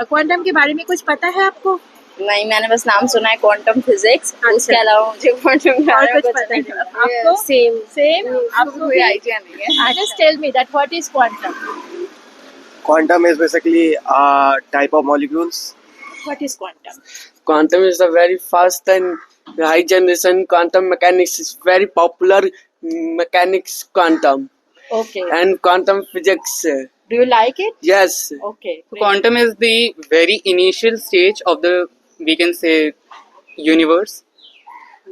Quantum के बारे में कुछ पता है आपको? नहीं, मैंने बस नाम सुना है क्वांटम फिजिक्स, उसके अलावा मुझे क्वांटम के और बारे में कुछ कुछ पता नहीं नहीं पता। आपको? सेम आपको कोई आइडिया नहीं है। just tell me that what is quantum? Quantum is basically a type of molecules. What is quantum? Quantum is the very fast and high generation quantum mechanics is very popular mechanics quantum Okay. and quantum physics. Do you like it? Yes. Okay. great. Quantum is the very initial stage of the, we can say, universe.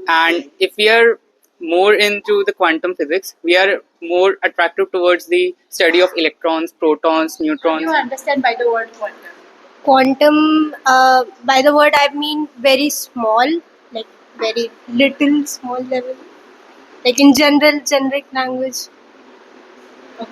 And if we are more into the quantum physics, we are more attracted towards the study of electrons, protons, What do neutrons. you understand by the word quantum? Quantum, by the word I mean very small, like very little small level, like in generic language.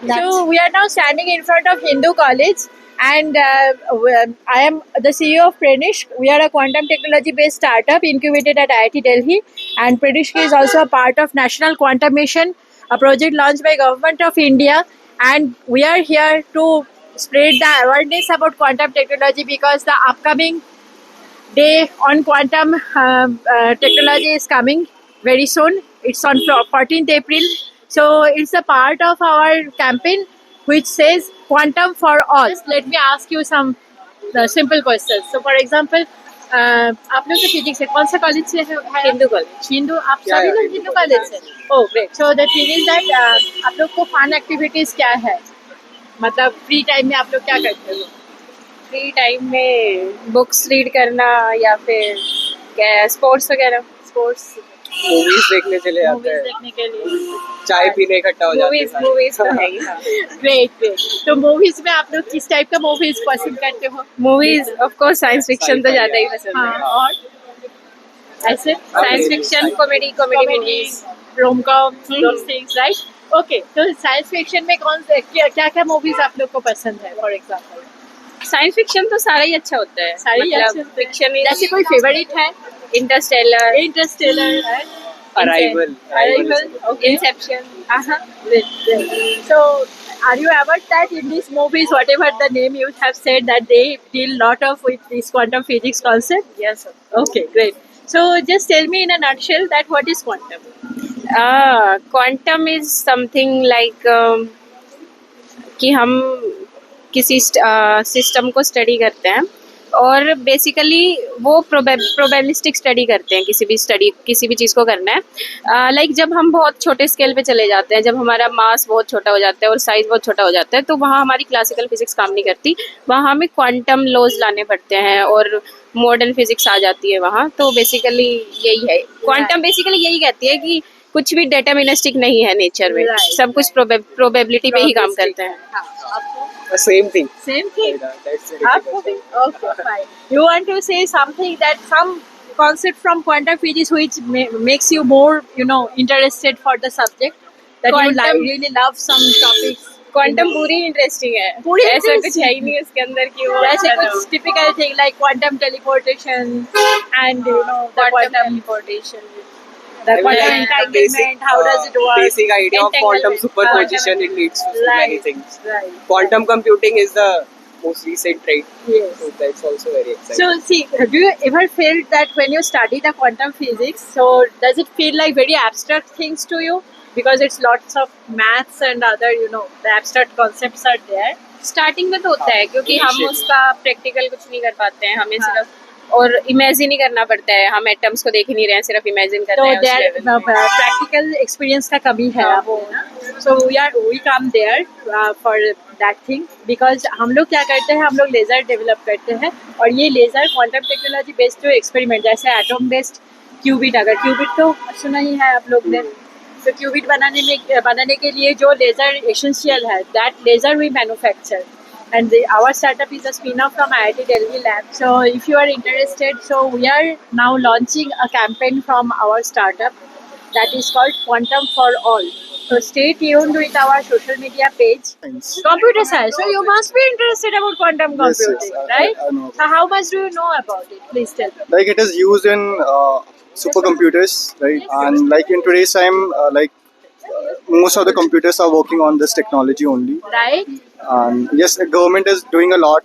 So we are now standing in front of Hindu College, and I am the CEO of Pranish. We are a quantum technology based startup incubated at IIT Delhi, and Pranish is also a part of National Quantum Mission, a project launched by Government of India, and we are here to spread the awareness about quantum technology because the upcoming day on quantum technology is coming very soon. It's on 14th April. So it's a part of our campaign which says quantum for all. Just let me ask you some simple questions. So for example, आप लोग का physics है कौन सा college से है? Hindu college. Hindu आप सभी लोग हिंदू कॉलेज से? Oh great. So the thing is that आप लोग को फन एक्टिविटीज क्या है? मतलब फ्री टाइम में आप लोग क्या करते हो? फ्री टाइम में बुक्स रीड करना या फिर क्या स्पोर्ट्स वगैरह। स्पोर्ट्स, मूवीज देखने चले जाते मूवीज हैं, देखने के लिए। चाय पीने इकट्ठा हो जाते हैं सारे। मूवीज तो है ही। हाँ। Great great. तो मूवीज में आप लोग किस टाइप का मूवीज पसंद करते हो? Movies of course science fiction तो ज्यादा ही पसंद हाँ, है। और ऐसे science fiction, comedy movies. Rom-com, those things, right? Okay, तो साइंस फिक्शन में कौन से क्या क्या मूवीज आप लोग को पसंद है? फॉर एग्जांपल साइंस फिक्शन तो सारा ही अच्छा होता है। सारी फिक्शन जैसे कोई फेवरेट है? Interstellar, Interstellar, Arrival. Inception. So, are you aware that in these movies, whatever the name you have said, that they deal lot of with this quantum physics concept? Yes. Okay, great. So, just tell me in a nutshell that what is quantum? Quantum is something like कि हम किसी system को study करते हैं और basically वो probabilistic study करते हैं। किसी भी चीज़ को करना है लाइक जब हम बहुत छोटे स्केल पे चले जाते हैं, जब हमारा मास बहुत छोटा हो जाता है और साइज बहुत छोटा हो जाता है, तो वहाँ हमारी क्लासिकल फिजिक्स काम नहीं करती, वहाँ हमें क्वांटम लॉज लाने पड़ते हैं और मॉडर्न फिजिक्स आ जाती है वहाँ। तो बेसिकली यही है क्वांटम, बेसिकली यही कहती है कि कुछ भी डिटरमिनिस्टिक नहीं है नेचर में, सब कुछ प्रोबेबिलिटी पे ही काम करते हैं। Same thing. Same thing. That's आपको भी? Okay, fine. You want to say something that some concept from quantum physics which makes you more, interested for the subject, that you Quantum- really love some topics. Quantum पूरी interesting है, पूरी ऐसा कुछ interesting है ही नहीं उसके अंदर कि वो जैसे अच्छा ना कुछ typical thing like quantum teleportation and the हो। quantum teleportation, the quantum Like entanglement, how does it work? Basic idea of quantum Entanglement. superposition, it leads to so many things. Right. Quantum computing is the most recent trend, Yes. so that's also very exciting. So see, do you ever feel that when you study the quantum physics, so does it feel like very abstract things to you? Because it's lots of maths and other, the abstract concepts are there. Starting में तो होता है क्योंकि हम Initially. उसका practical कुछ नहीं कर पाते हैं, हमें हाँ। सिर्फ और इमेजिन ही करना पड़ता है, हम एटम्स को देख ही नहीं रहे हैं, सिर्फ इमेजिन कर So रहे हैं उस there, level में। practical experience का कमी है हाँ, आपको ना? So we come there for that thing because हम लोग क्या करते हैं, हम लोग लेजर डेवलप करते हैं और ये लेजर क्वांटम टेक्नोलॉजी बेस्ड जो एक्सपेरिमेंट, जैसे एटम बेस्ड क्यूबिट, अगर क्यूबिट तो सुना ही है आप लोग ने, तो क्यूबिट बनाने के लिए जो लेजर एसेंशियल है, that laser we manufacture and our startup is a spin-off from IIT Delhi lab. So if you are interested, so we are now launching a campaign from our startup that is called Quantum for All. So stay tuned with our social media page. Computer science. So you must be interested about quantum Yes, computing, yes, right? I know. So how much do you know about it? Please tell me. Like it is used in supercomputers, right? And like in today's time, most of the computers are working on this technology only. Right? And yes, the government is doing a lot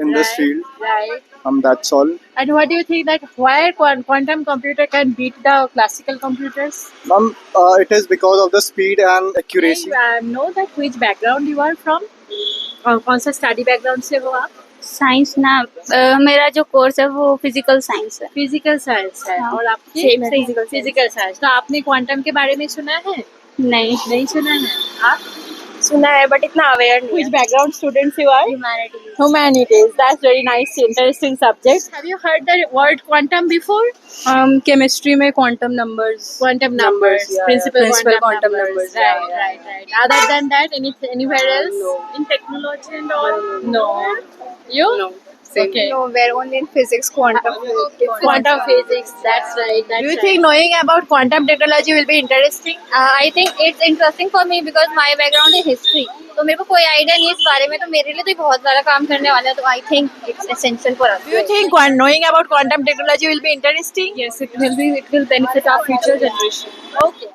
in this field. Right. That's all. And what do you think that why quantum computer can beat the classical computers? It is because of the speed and accuracy. I know that which background you are from? और कौन सा study background से हो आप? Science ना मेरा जो course है वो फिजिकल साइंस है। फिजिकल साइंस है। हाँ। और आपकी Same, physical फिजिकल साइंस। तो आपने क्वांटम के बारे में सुना है? नहीं, नहीं सुना है। आप सुना है बट इतना अवेयर नहीं which background students you are? Humanities Humanities. That's very nice, interesting subject. Have you heard the word quantum before? Chemistry में quantum numbers Quantum numbers, principal quantum numbers. Yeah, Right. Other than that, anywhere else? No. In technology and all? No. You? No, same. Okay. Nowhere only in physics quantum Quantum physics. That's right. Do you think knowing about quantum technology will be interesting? I think it's interesting for me because my background is history, तो मेरे को कोई idea नहीं है इस बारे में, तो मेरे लिए तो ये बहुत बड़ा काम करने वाला है, तो I think it's essential for us. Do you think knowing about quantum technology will be interesting? Yes, it will benefit our future generation. Okay.